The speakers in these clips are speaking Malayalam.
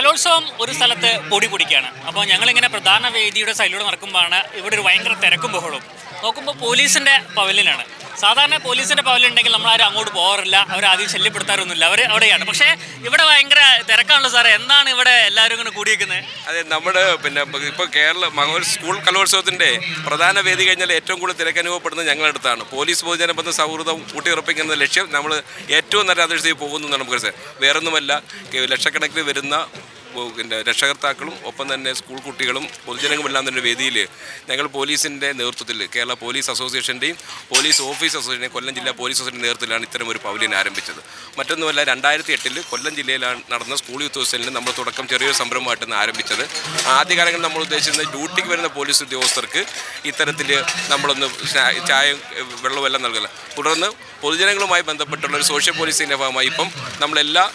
കലോത്സവം ഒരു സ്ഥലത്ത് പൊടി പൊടിക്കുകയാണ്. അപ്പോൾ ഞങ്ങളിങ്ങനെ പ്രധാന വേദിയുടെ സൈഡിലൂടെ നടക്കുമ്പോഴാണ് ഇവിടെ ഒരു ഭയങ്കര തിരക്കും ബഹളവും. നോക്കുമ്പോൾ പോലീസിൻ്റെ പവലിയനാണ്. സാധാരണ പോലീസിൻ്റെ പവലിയൻ ഉണ്ടെങ്കിൽ നമ്മളാരും അങ്ങോട്ട് പോകാറില്ല, അവരാദ്യം ശല്യപ്പെടുത്താറൊന്നുമില്ല, അവർ അവിടെയാണ്. പക്ഷേ ഇവിടെ ഭയങ്കര തിരക്കാണല്ലോ സാറേ, എന്താണ് ഇവിടെ എല്ലാവരും ഇങ്ങനെ കൂടിയിരിക്കുന്നത്? അതെ, നമ്മുടെ ഇപ്പോൾ സ്കൂൾ കലോത്സവത്തിൻ്റെ പ്രധാന വേദി കഴിഞ്ഞാൽ ഏറ്റവും കൂടുതൽ തിരക്കനുഭവപ്പെടുന്നത് ഞങ്ങളുടെ അടുത്താണ്. പോലീസ് പൊതുജന ബന്ധ സൗഹൃദം ഊട്ടിയുറപ്പിക്കുന്ന ലക്ഷ്യം നമ്മൾ ഏറ്റവും നല്ല അതിർത്തിയിൽ പോകുന്നു എന്നാണ് നമുക്ക് വേറൊന്നുമല്ല. ലക്ഷക്കണക്കിന് വരുന്ന രക്ഷകർത്താക്കളും ഒപ്പം തന്നെ സ്കൂൾ കുട്ടികളും പൊതുജനങ്ങളുമെല്ലാം തന്നെ വേദിയിൽ ഞങ്ങൾ പോലീസിൻ്റെ നേതൃത്വത്തിൽ കേരള പോലീസ് അസോസിയേഷൻ്റെയും പോലീസ് ഓഫീസ് അസോസിയേഷൻ്റെയും കൊല്ലം ജില്ലാ പോലീസ് അസോസിയേഷൻ്റെ നേതൃത്വത്തിലാണ് ഇത്തരം ഒരു പവലിയൻ ആരംഭിച്ചത്. മറ്റൊന്നുമല്ല, 2008 കൊല്ലം ജില്ലയിലാണ് നടന്ന സ്കൂൾ യൂത്ത് ഫെസ്റ്റിവലിന് നമ്മൾ തുടക്കം ചെറിയൊരു സംരംഭമായിട്ടാണ് ആരംഭിച്ചത്. ആദ്യകാലങ്ങളിൽ നമ്മൾ ഉദ്ദേശിക്കുന്നത് ഡ്യൂട്ടിക്ക് വരുന്ന പോലീസ് ഉദ്യോഗസ്ഥർക്ക് ഇത്തരത്തിൽ നമ്മളൊന്ന് ചായയും വെള്ളമെല്ലാം നൽകില്ല. തുടർന്ന് പൊതുജനങ്ങളുമായി ബന്ധപ്പെട്ടുള്ള ഒരു സോഷ്യൽ പോലീസിൻ്റെ ഭാഗമായി ഇപ്പം നമ്മളെല്ലാ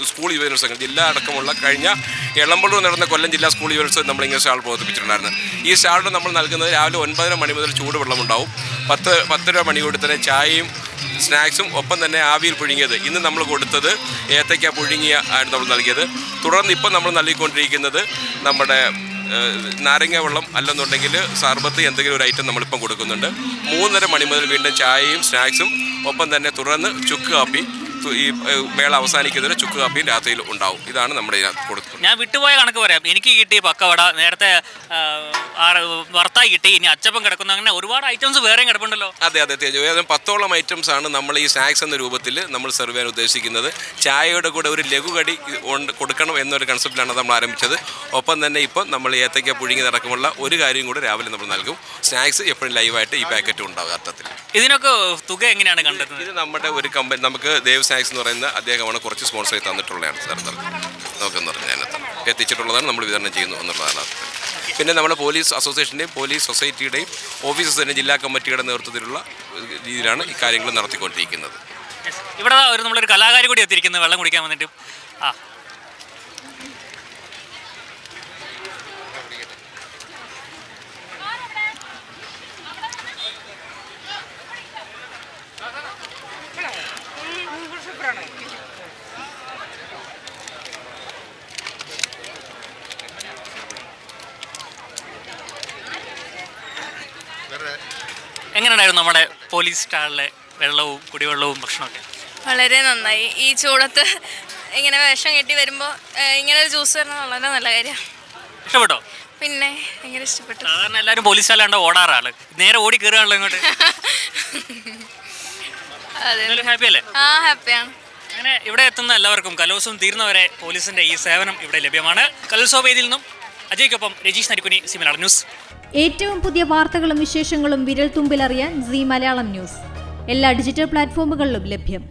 സ്കൂൾ യുവജനോത്സവങ്ങൾ ജില്ല അടക്കമുള്ള കഴിഞ്ഞ എളമ്പള്ളൂർ നടന്ന കൊല്ലം ജില്ലാ സ്കൂൾ യുവജനോത്സവം നമ്മളിങ്ങനെ സ്റ്റാൾ പ്രവർത്തിപ്പിച്ചിട്ടുണ്ടായിരുന്നു. ഈ സ്റ്റാളിൽ നമ്മൾ നൽകുന്നത് രാവിലെ 9:30 മണി മുതൽ ചൂടുവെള്ളമുണ്ടാവും. 10 മണിയോടെ തന്നെ ചായയും സ്നാക്സും ഒപ്പം തന്നെ ആവിയിൽ പുഴുങ്ങിയത്. ഇന്ന് നമ്മൾ കൊടുത്തത് ഏത്തയ്ക്ക പുഴുങ്ങിയ ആണ് നമ്മൾ നൽകിയത്. തുടർന്ന് ഇപ്പം നമ്മൾ നൽകിക്കൊണ്ടിരിക്കുന്നത് നമ്മുടെ നാരങ്ങ വെള്ളം അല്ലെന്നുണ്ടെങ്കിൽ സർബത്ത് എന്തെങ്കിലും ഒരു ഐറ്റം നമ്മളിപ്പം കൊടുക്കുന്നുണ്ട്. 3:30 മണി മുതൽ വീണ്ടും ചായയും സ്നാക്സും ഒപ്പം തന്നെ തുടർന്ന് ചുക്ക് കാപ്പി, ഈ മേള അവസാനിക്കുന്നതിന് ചുക്ക് കാപ്പിയും രാത്രിയിൽ ഉണ്ടാവും. ഇതാണ് നമ്മുടെ ഇതിനകത്ത് കൊടുക്കുന്നത്. ഞാൻ വിട്ടുപോയ കണക്ക് പറയാം. എനിക്ക് കിട്ടി പക്കവട, നേരത്തെ വറുത്തായി കിട്ടി, ഇനി അച്ചപ്പം കിടക്കുന്നു, അങ്ങനെ ഒരുപാട് ഐറ്റംസ് വേറെയും കിടപ്പുണ്ടല്ലോ. അതെ, 10ഓളം ഐറ്റംസ് ആണ് നമ്മൾ ഈ സ്നാക്സ് എന്ന രൂപത്തിൽ നമ്മൾ സെർവ് ചെയ്യാൻ ഉദ്ദേശിക്കുന്നത്. ചായയുടെ കൂടെ ഒരു ലഘുകടി കൊടുക്കണം എന്നൊരു കൺസെപ്റ്റിലാണ് നമ്മൾ ആരംഭിച്ചത്. ഒപ്പം തന്നെ ഇപ്പം നമ്മൾ ഏത്തയ്ക്ക പുഴുങ്ങി നടക്കുമുള്ള ഒരു കാര്യം കൂടെ രാവിലെ നമ്മൾ നൽകും. സ്നാക്സ് എപ്പോഴും ലൈവായിട്ട് ഈ പാക്കറ്റ് ഉണ്ടാകും. അർത്ഥത്തിൽ ഇതിനൊക്കെ തുക എങ്ങനെയാണ് കണ്ടെത്തുന്നത്? ഇത് നമ്മുടെ ഒരു കമ്പനി, നമുക്ക് ദേവ് സ്നാക്സ് എന്ന് പറയുന്ന അദ്ദേഹമാണ് കുറച്ച് സ്പോൺസർ ചെയ്ത് തന്നിട്ടുള്ളതാണ് സാർ. നമുക്കെന്ന് പറഞ്ഞാൽ അതിനകത്ത് എത്തിച്ചിട്ടുള്ളതാണ്, നമ്മൾ വിതരണം ചെയ്യുന്നു എന്നുള്ളതാണ്. പിന്നെ നമ്മുടെ പോലീസ് അസോസിയേഷൻ്റെയും പോലീസ് സൊസൈറ്റിയുടെയും ഓഫീസേഴ്സിൻ്റെയും ജില്ലാ കമ്മിറ്റിയുടെ നേതൃത്വത്തിലുള്ള രീതിയിലാണ് ഈ കാര്യങ്ങൾ നടത്തിക്കൊണ്ടിരിക്കുന്നത്. ഇവിടെ നമ്മളൊരു കലാകാരി കൂടി എത്തിയിരിക്കുന്നത് വെള്ളം കുടിക്കാൻ വന്നിട്ട്. എങ്ങനെയുണ്ടായിരുന്നു നമ്മുടെ പോലീസ് സ്റ്റാളിലെ വെള്ളവും കുടിവെള്ളവും ഭക്ഷണമൊക്കെ? വളരെ നന്നായി. ഈ ചൂടത്ത് ഇങ്ങനെ വിഷം കെട്ടി വരുമ്പോൾ ഇങ്ങനെ ഒരു ജ്യൂസ് വരുന്നത് വളരെ നല്ല കാര്യമാണ്. ഇഷ്ടപ്പെട്ടോ? പിന്നെ ഭയങ്കര ഇഷ്ടപ്പെട്ടു. സാധാരണ എല്ലാവരും പോലീസ് സ്റ്റാലാണ്ട് ഓടാറാള്, നേരെ ഓടി കയറുകയാണല്ലോ ഇങ്ങോട്ട്. ഹാപ്പി അല്ലേ? ഹാപ്പിയാണ്. അങ്ങനെ ഇവിടെ എത്തുന്ന എല്ലാവർക്കും കലോത്സവം തീർന്നവരെ പോലീസിന്റെ ഈ സേവനം ഇവിടെ ലഭ്യമാണ്. കലോത്സവ വേദിയിൽ നിന്നും അജയ്ക്കൊപ്പം രജീഷ് നരിക്കുനി, സി മലയാളം ന്യൂസ്. ഏറ്റവും പുതിയ വാർത്തകളും വിശേഷങ്ങളും വിരൽ തുമ്പിലറിയാൻ സി മലയാളം ന്യൂസ് എല്ലാ ഡിജിറ്റൽ പ്ലാറ്റ്ഫോമുകളിലും ലഭ്യം.